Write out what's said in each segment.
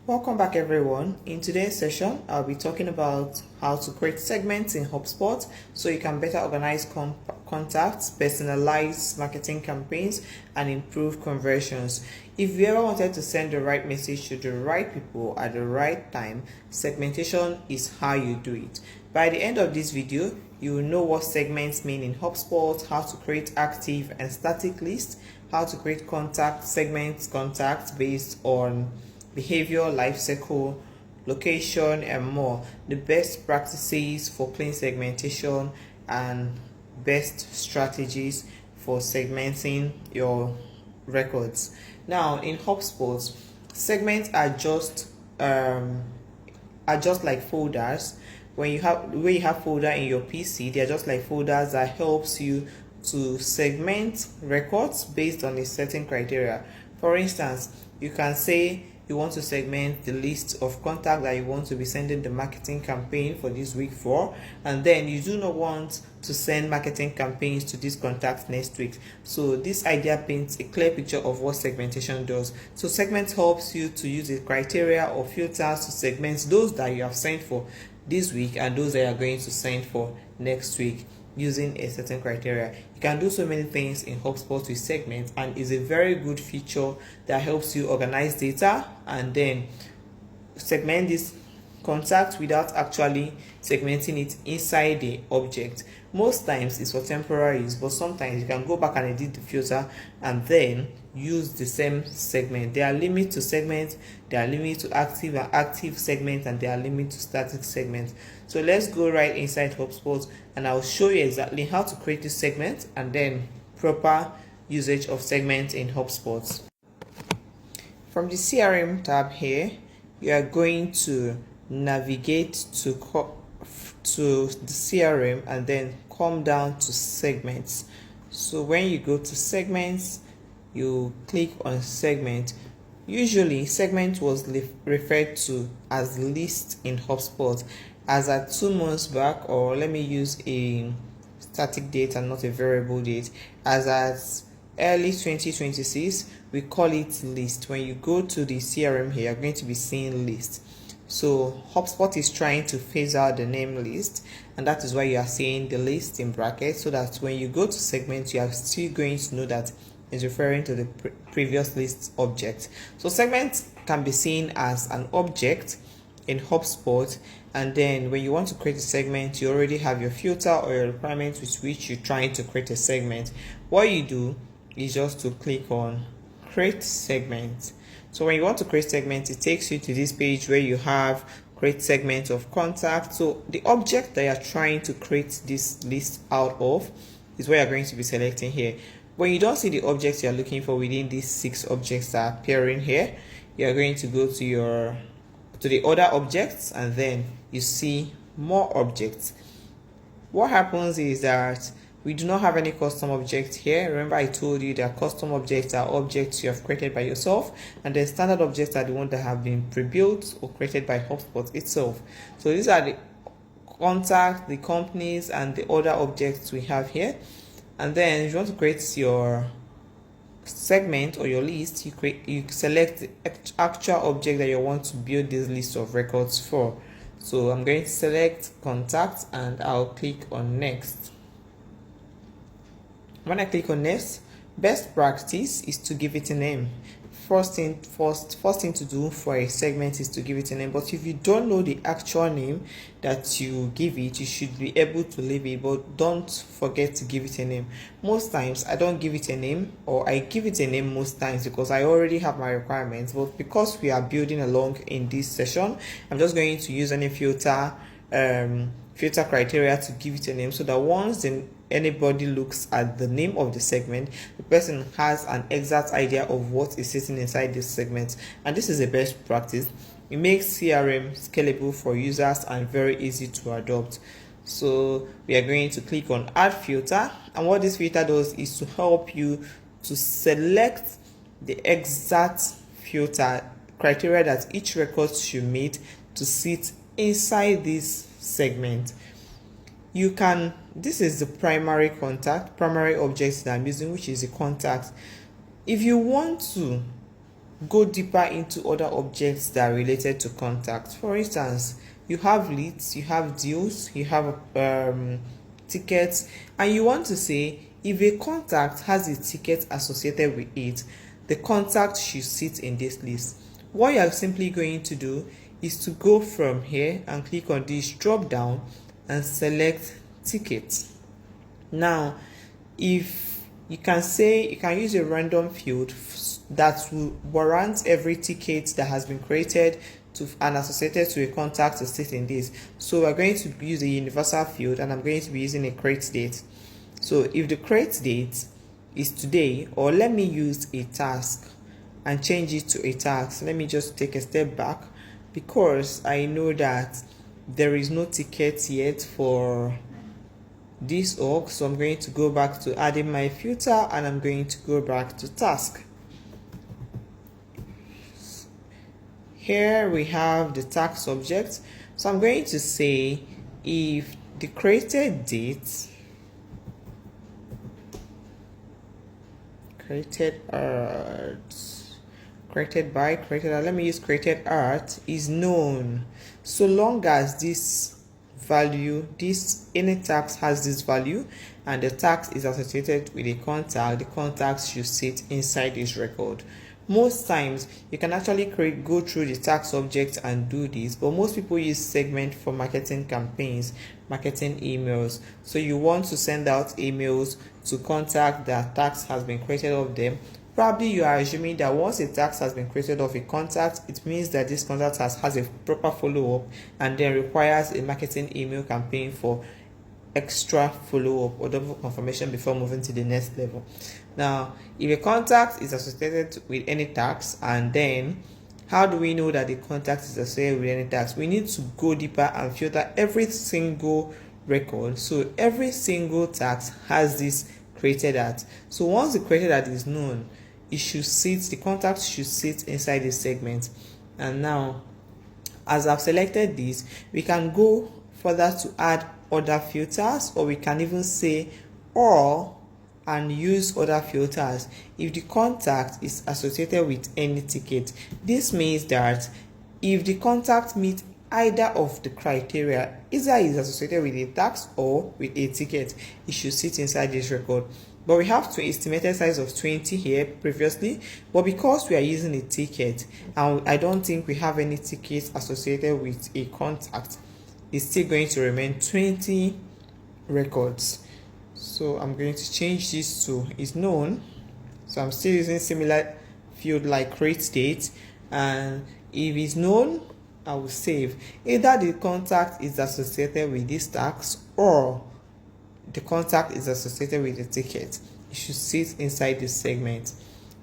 Welcome back everyone. In today's session, I'll be talking about how to create segments in HubSpot so you can better organize contacts, personalize marketing campaigns, and improve conversions. If you ever wanted to send the right message to the right people at the right time, segmentation is how you do it. By the end of this video, you will know what segments mean in HubSpot, how to create active and static lists, how to create contacts based on behavior, lifecycle, location, and more. The best practices for clean segmentation and best strategies for segmenting your records. Now, in HubSpot, segments are just like folders. When you have folder in your PC, they are just like folders that helps you to segment records based on a certain criteria. For instance, you can say you want to segment the list of contacts that you want to be sending the marketing campaign for this week for, and then you do not want to send marketing campaigns to these contacts next week. So this idea paints a clear picture of what segmentation does. So segment helps you to use a criteria or filters to segment those that you have sent for this week and those that you are going to send for next week using a certain criteria. You can do so many things in HubSpot with segments, and is a very good feature that helps you organize data and then segment this contact without actually segmenting it inside the object. Most times it's for temporary use, but sometimes you can go back and edit the filter and then use the same segment. There are limits to segments, there are limits to active segments, and there are limits to static segments. So let's go right inside HubSpot and I'll show you exactly how to create this segment and then proper usage of segments in HubSpot. From the CRM tab here, you are going to navigate to the CRM and then come down to segments. So when you go to segments, you click on segment. Usually segment was referred to as list in HubSpot. As at 2 months back, or let me use a static date and not a variable date, as at early 2026, we call it list. When you go to the CRM here, you're going to be seeing list. So HubSpot is trying to phase out the name list, and that is why you are seeing the list in brackets, so that when you go to segments, you are still going to know that it's referring to the previous list object. So segments can be seen as an object in HubSpot, and then when you want to create a segment, you already have your filter or your requirements with which you're trying to create a segment. What you do is just to click on create segment. So when you want to create segments, it takes you to this page where you have create segment of contact. So the object that you're trying to create this list out of is what you're going to be selecting here. When you don't see the objects you're looking for within these 6 objects that are appearing here, you're going to go to the other objects, and then you see more objects. What happens is that we do not have any custom objects here. Remember, I told you that custom objects are objects you have created by yourself, and the standard objects are the ones that have been pre-built or created by HubSpot itself. So these are the contacts, the companies, and the other objects we have here. And then if you want to create your segment or your list, you select the actual object that you want to build this list of records for. So I'm going to select contact and I'll click on next. When I click on next, best practice is to give it a name. First thing to do for a segment is to give it a name. But if you don't know the actual name that you give it, you should be able to leave it, but don't forget to give it a name. Most times I don't give it a name, or I give it a name most times because I already have my requirements. But because we are building along in this session, I'm just going to use any filter criteria to give it a name, so that once anybody looks at the name of the segment, the person has an exact idea of what is sitting inside this segment. And this is a best practice. It makes CRM scalable for users and very easy to adopt. So we are going to click on add filter, and what this filter does is to help you to select the exact filter criteria that each record should meet to sit inside this segment. This is the primary object that I'm using, which is the contact. If you want to go deeper into other objects that are related to contacts. For instance, you have leads, you have deals, you have tickets, and you want to say if a contact has a ticket associated with it, the contact should sit in this list. What you are simply going to do is to go from here and click on this drop down and select tickets. Now, if you can say, you can use a random field that will warrant every ticket that has been created to and associated to a contact to sit in this. So we're going to use a universal field, and I'm going to be using a create date. So if the create date is today, or let me use a task and change it to a task. Let me just take a step back, because I know that there is no ticket yet for this org. So I'm going to go back to adding my filter, and I'm going to go back to task. Here we have the task subject. So I'm going to say if the created date, created let me use created art, is known, so long as this value, this any tax has this value and the tax is associated with a contact, the contact should sit inside this record. Most times you can actually go through the tax object and do this, but most people use segment for marketing campaigns, marketing emails. So you want to send out emails to contact that tax has been created of them. Probably you are assuming that once a tax has been created of a contact, it means that this contact has a proper follow-up and then requires a marketing email campaign for extra follow-up or double confirmation before moving to the next level. Now, if a contact is associated with any tax, and then how do we know that the contact is associated with any tax? We need to go deeper and filter every single record. So every single tax has this created at. So once the created at is known, it should sit, the contact should sit inside this segment. And now, as I've selected this, we can go further to add other filters, or we can even say or and use other filters if the contact is associated with any ticket. This means that if the contact meets either of the criteria, either is associated with a tax or with a ticket, it should sit inside this record. But we have to estimated size of 20 here previously, but because we are using a ticket and I don't think we have any tickets associated with a contact, it's still going to remain 20 records. So I'm going to change this to is known. So I'm still using similar field like create date, and if it's known, I will save. Either the contact is associated with this tax or the contact is associated with the ticket. It should sit inside this segment.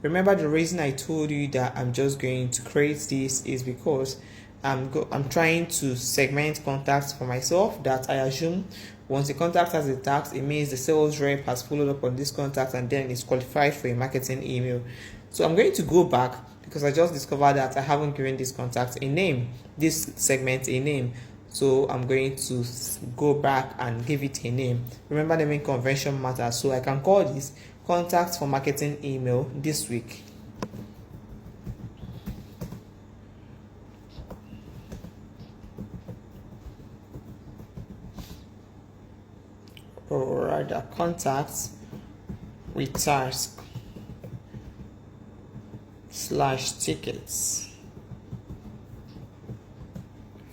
Remember, the reason I told you that I'm just going to create this is because I'm trying to segment contacts for myself that I assume once a contact has a tax, it means the sales rep has followed up on this contact and then is qualified for a marketing email. So I'm going to go back because I just discovered that I haven't given this contact a name, this segment a name. So I'm going to go back and give it a name. Remember, naming convention matters. So I can call this contacts for marketing email this week. Or rather, contacts with task / tickets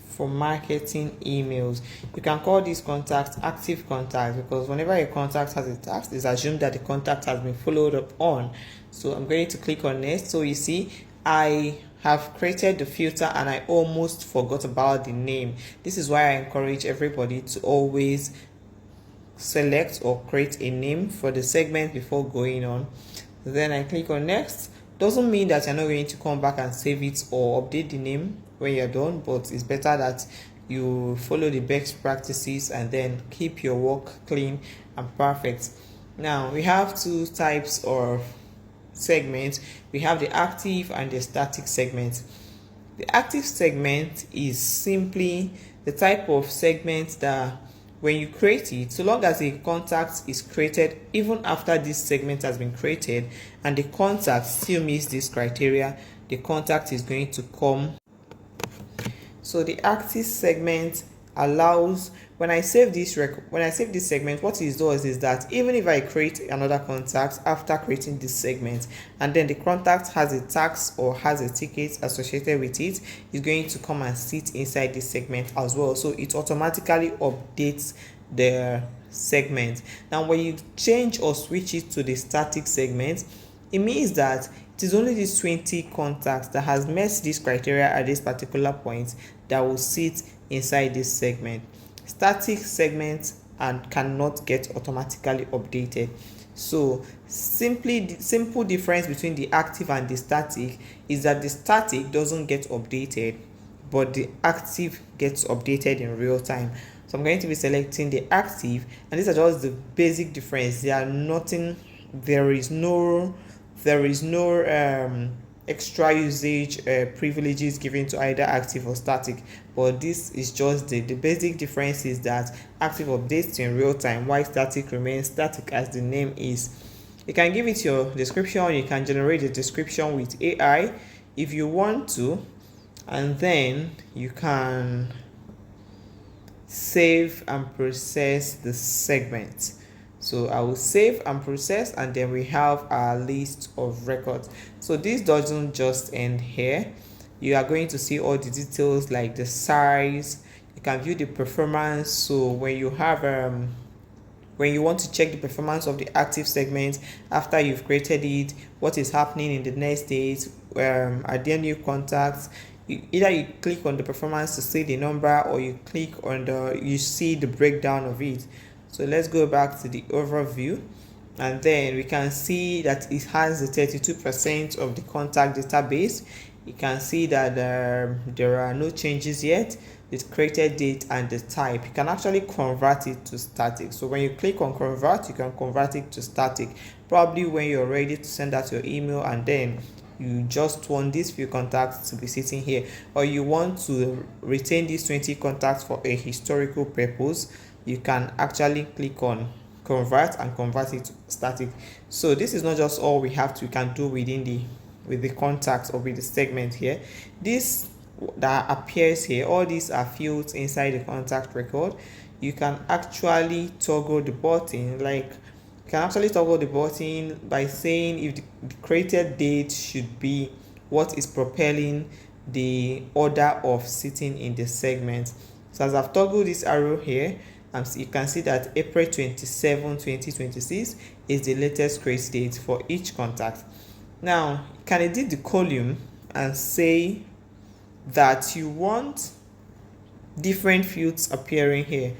for marketing emails. You can call these contacts active contacts because whenever a contact has a task, it's assumed that the contact has been followed up on. So I'm going to click on next. So you see, I have created the filter and I almost forgot about the name. This is why I encourage everybody to always select or create a name for the segment before going on. Then I click on next. Doesn't mean that you're not going to come back and save it or update the name when you're done, but it's better that you follow the best practices and then keep your work clean and perfect. Now we have two types of segments. We have the active and the static segment. The active segment is simply the type of segment that when you create it, so long as a contact is created even after this segment has been created and the contact still meets this criteria, the contact is going to come. So the active segment allows, when I save this segment, what it does is that even if I create another contact after creating this segment, and then the contact has a task or has a ticket associated with it, it's going to come and sit inside this segment as well. So it automatically updates the segment. Now when you change or switch it to the static segment, it means that it is only these 20 contacts that has met this criteria at this particular point that will sit inside this segment. Static segments and cannot get automatically updated. So simple difference between the active and the static is that the static doesn't get updated, but the active gets updated in real time. So I'm going to be selecting the active, and these are just the basic difference. There are nothing, there is no extra usage privileges given to either active or static, but this is just the basic difference is that active updates in real time while static remains static as the name is. You can give it your description, you can generate a description with AI if you want to, and then you can save and process the segment. So I will save and process, and then we have our list of records. So this doesn't just end here. You are going to see all the details like the size. You can view the performance. So when you have when you want to check the performance of the active segment after you've created it, what is happening in the next days, are there new contacts, either you click on the performance to see the number, or you click on you see the breakdown of it. So let's go back to the overview, and then we can see that it has the 32% of the contact database. You can see that there are no changes yet. The created date and the type. You can actually convert it to static. So when you click on convert, you can convert it to static. Probably when you're ready to send out your email, and then you just want these few contacts to be sitting here, or you want to retain these 20 contacts for a historical purpose, you can actually click on convert and convert it to static. So this is not just all we can do with the contacts or with the segment here. This that appears here, all these are fields inside the contact record. You can actually toggle the button, by saying if the created date should be what is propelling the order of sitting in the segment. So as I've toggled this arrow here, you can see that April 27, 2026 is the latest create date for each contact. Now, you can edit the column and say that you want different fields appearing here.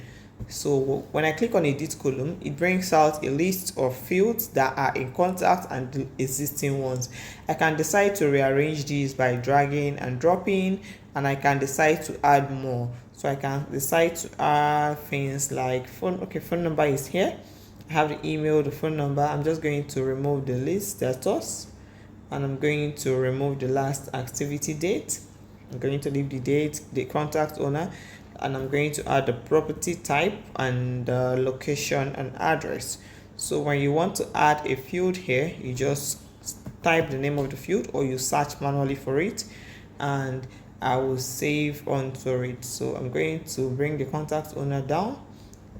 So when I click on edit column, it brings out a list of fields that are in contact and the existing ones. I can decide to rearrange these by dragging and dropping, and I can decide to add more. So I can decide to add things like phone number is here. I have the email, the phone number. I'm just going to remove the list status, and I'm going to remove the last activity date. I'm going to leave the date, the contact owner, and I'm going to add the property type and the location and address. So when you want to add a field here, you just type the name of the field, or you search manually for it, and I will save onto it. So I'm going to bring the contact owner down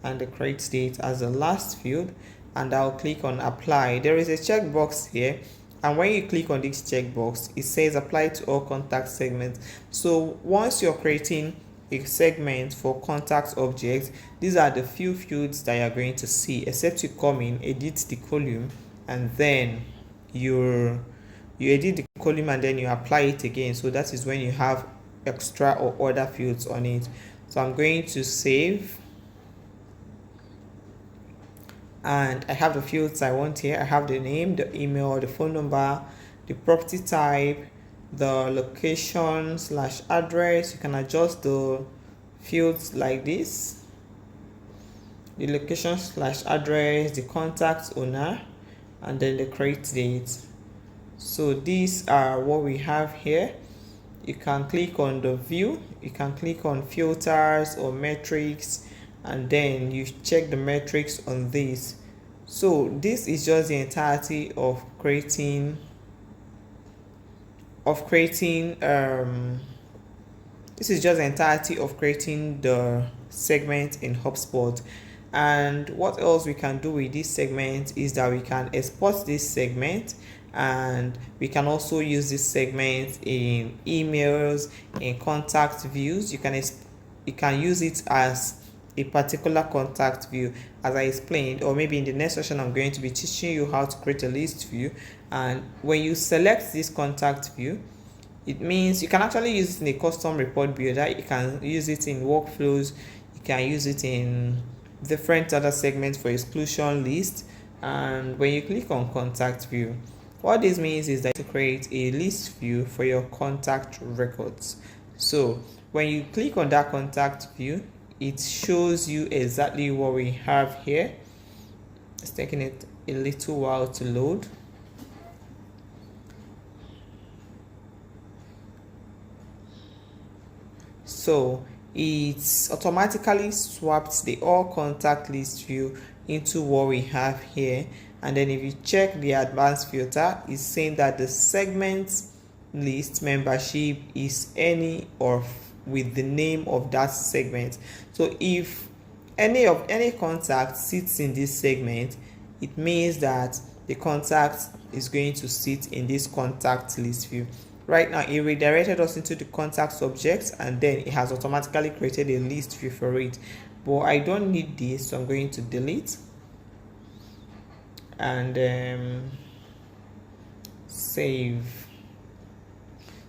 and the create date as the last field, and I'll click on apply. There is a checkbox here, and when you click on this checkbox, it says apply to all contact segments. So once you're creating a segment for contact objects, these are the few fields that you're going to see, except you come in, edit the column, and then you edit the column and then you apply it again. So that is when you have extra or other fields on it. So I'm going to save, and I have the fields I want here. I have the name, the email, the phone number, the property type, the location / address. You can adjust the fields like this: the location / address, the contact owner, and then the create date. So these are what we have here. You can click on the view, you can click on filters or metrics, and then you check the metrics on this. So this is just the entirety of creating of creating this is just the entirety of creating the segment in HubSpot. And what else we can do with this segment is that we can export this segment, and we can also use this segment in emails, in contact views. You can use it as a particular contact view, as I explained, or maybe in the next session I'm going to be teaching you how to create a list view. And when you select this contact view, it means you can actually use it in a custom report builder. You can use it in workflows. You can use it in different other segments for exclusion list. And when you click on contact view, what this means is that to create a list view for your contact records. So when you click on that contact view, it shows you exactly what we have here. It's taking it a little while to load. So it's automatically swapped the all contact list view into what we have here. And then if you check the advanced filter, it's saying that the segment list membership is any or with the name of that segment. So if any contact sits in this segment, it means that the contact is going to sit in this contact list view. Right now it redirected us into the contact subject, and then it has automatically created a list view for it. But I don't need this, so I'm going to delete and save.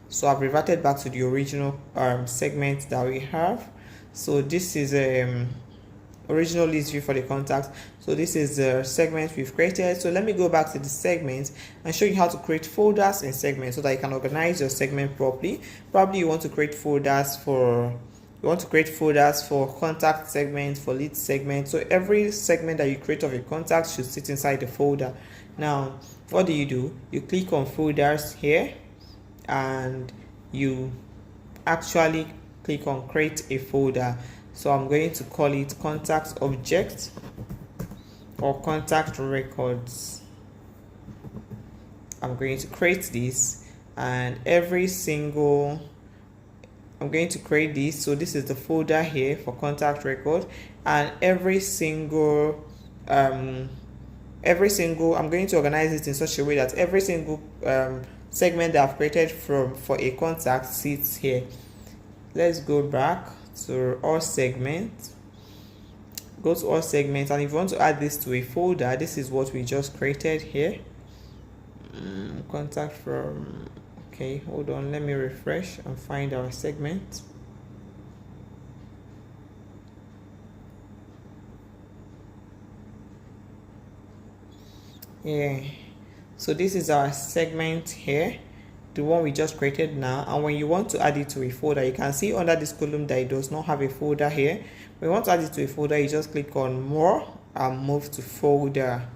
So I've reverted back to the original segment that we have. So this is original list view for the contact. So this is the segment we've created. So let me go back to the segment and show you how to create folders in segments so that you can organize your segment properly. Probably you want to create folders for contact segment, for lead segment. So every segment that you create of a contact should sit inside the folder. Now what do? You click on folders here, and you actually click on create a folder. So I'm going to call it contact object or contact records. I'm going to create this, and I'm going to create this. So this is the folder here for contact record, and every single I'm going to organize it in such a way that every single segment that I've created for a contact sits here. Let's go back to all segments. Go to all segments, and if you want to add this to a folder, this is what we just created here. Contact from, okay, hold on, let me refresh and find our segment. Yeah, so this is our segment here, the one we just created now. And when you want to add it to a folder, you can see under this column that it does not have a folder here. When you want to add it to a folder, you just click on more and move to folder.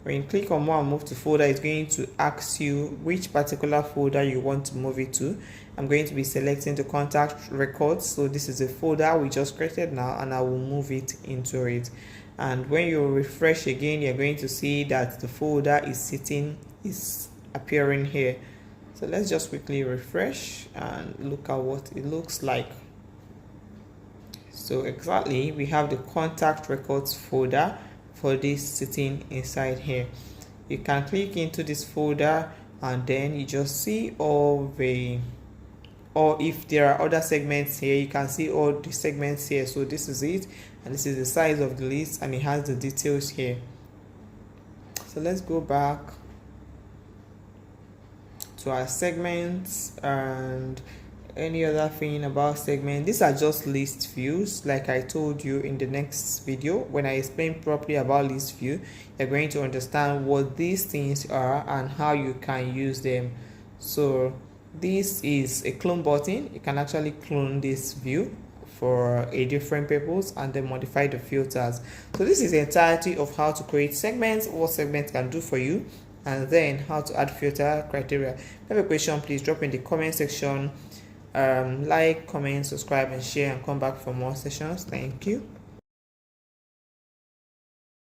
When you click on more and move to folder, it's going to ask you which particular folder you want to move it to. I'm going to be selecting the contact records. So this is a folder we just created now, and I will move it into it. And when you refresh again, you're going to see that the folder is appearing here. So let's just quickly refresh and look at what it looks like. So exactly, we have the contact records folder for this sitting inside here. You can click into this folder, and then you just see or if there are other segments here, you can see all the segments here. So this is it, and this is the size of the list, and it has the details here. So let's go back to our segments and any other thing about segment. These are just list views. Like I told you in the next video, when I explain properly about list view, you're going to understand what these things are and how you can use them. So this is a clone button. You can actually clone this view for a different purpose and then modify the filters. So this is the entirety of how to create segments, what segments can do for you, and then how to add filter criteria. If you have a question, please drop in the comment section. Like, comment, subscribe, and share, and come back for more sessions. Thank you.